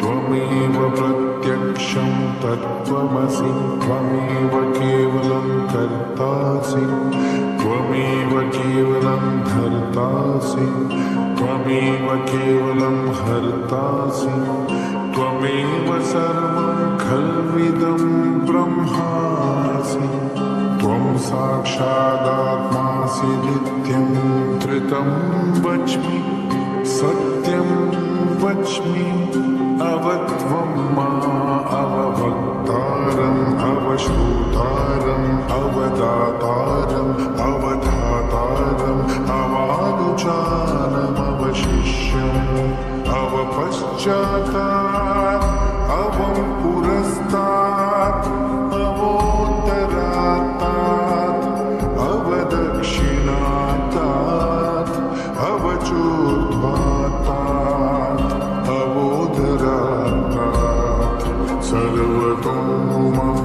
त्वमेव प्रत्यक्षं तत्त्वमसि त्वमेव केवलं कर्तासि त्वमेव केवलं धर्तासि त्वमेव केवलं हर्तासि त्वमेव सर्वं खल्विदं ब्रह्मासि त्वं साक्षादात्मासि नित्यं धृतं वच्मि सत्यं वच्मि अवत्वं मा अववक्तारम् अवश्रोतारम् अवदातारम् अवधातारम् अवानुचानम् अवशिष्यम् अवपश्चातात् अवं पुरस्तात् अवोत्तरात्तात् अवदक्षिणात्तात् अवचोर्ध्वात्तात् अवोदरात्तात् सर्वतो मां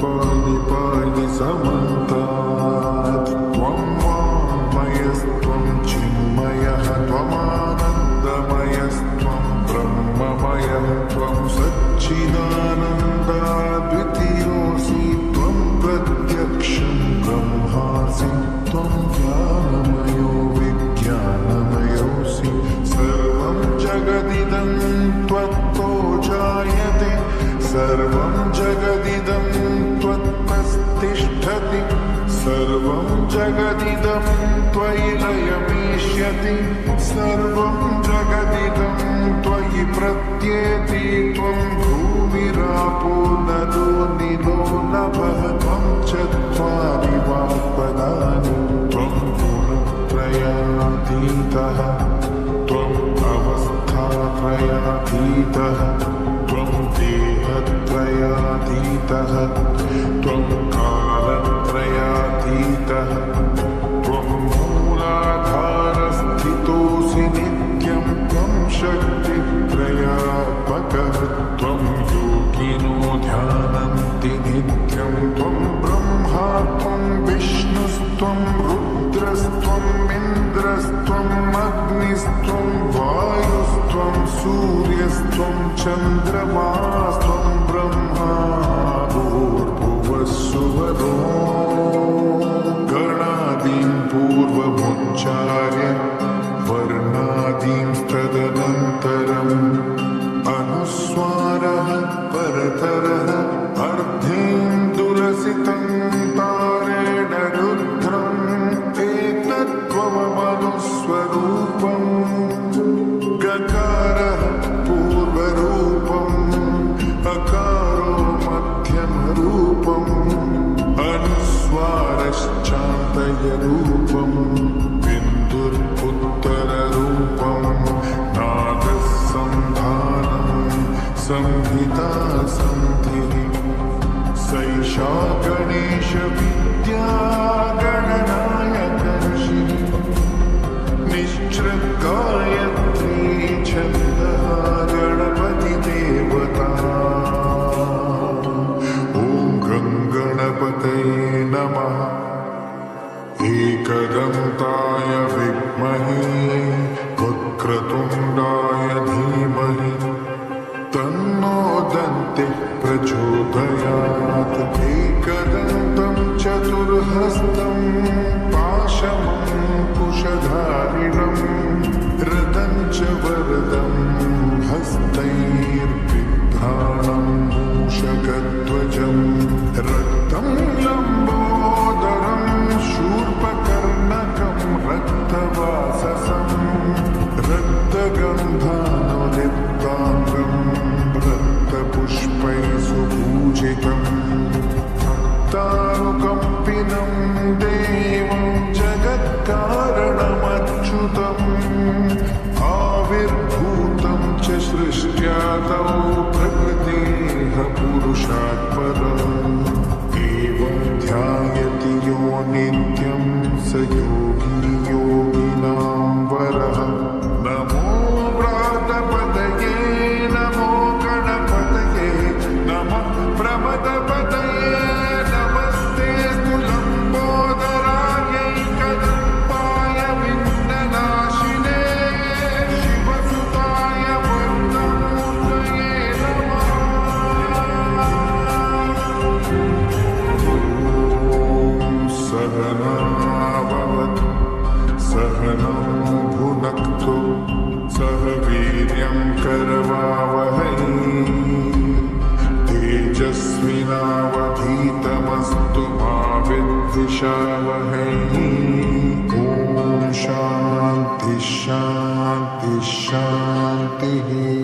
पाहि पाहि समन्तात् त्वं वाङ्मयस्त्वं चिन्मयः त्वमानन्दमयस्त्वं ब्रह्ममयः त्वं सच्चिदानन्दाद्वितीयोऽसि त्वं प्रत्यक्षं ब्रह्मासि त्वं ज्ञानमयो विज्ञानमयोऽसि सर्वं जगदिदं त्वत्तो जायते सर्वं जगदिदं त्वत्तस्तिष्ठति सर्वं जगदिदं त्वयि लयमेष्यति सर्वं जगदिदं त्वयि प्रत्येति त्वं भूमिरापो नलो निलो नभः त्वं चत्वारि वाक्पदानि त्वं गुणत्रयातीतः त्वम् अवस्थात्रयातीतः त्वं देहत्रयातीतः त्वं कालत्रयातीतः त्वं मूलाधारस्थितोऽसि नित्यं त्वं शक्तित्रयात्मकः त्वं योगिनो ध्यानन्ति नित्यं त्वं ब्रह्मा त्वं विष्णुस्त्वं रुद्रस्त्वम् इन्द्रस्त्वम् अग्निस्त्वं वायुस्त्वं सूर्यस्त्वं चन्द्रमास्त्वं ब्रह्मा भूर्भुवस्सुवरो गणादीं पूर्वमुच्चार्य वर्णादींस्तदनन्तरम् अनुस्वारः परतरः अर्धेन्दुलसितं तारेण रुद्रम् एतत्त्वमनुस्वरूपम् गकारः पूर्वरूपम् अकारो मध्यमरूपम् अनुस्वारश्चान्तयरूपम् बिन्दुर्पुत्तररूपम् नादः सन्धानम् संहिता सन्धिः सैषा गणेशविद्या गणनायकर्षिः निश्चृतगायत्री छन्दः गणपतिदेवता ॐ गङ्गणपतये नमः एकदन्ताय विद्महे वक्रतुण्डाय धीमहि तन्नो दन्तिः प्रचोदयात् एकदन्तं चतुर्हस्तं पाशमङ्कुशधारिणं रदं च वरदं हस्तैर्बिभ्राणं मूषकध्वजं रक्तं लम्बोदरं शूर्पकर्णकं रक्तवाससं रक्तगन्धानुलिप्ताङ्गं रक्तपुष्पैः सुपूजितं भक्तानुकम्पिनं देवं जगत्कारणमच्युतम् आविर्भूतं च सृष्ट्यादौ प्रकृतेः पुरुषात् परम् एवं ध्यायति यो नित्यं स योगी योगिनां वरः नमो व्रातपतये नमो गणपतये नमः प्रमदपतये नमस्ते लम्बोदरायै कदम्बाय विघ्ननाशिने शिवसुताय वर्धमूर्धन्यकृताय करवावहै तेजस्विनावधीतमस्तु मा विद्विषावहै ॐ शान्ति शान्ति शान्तिः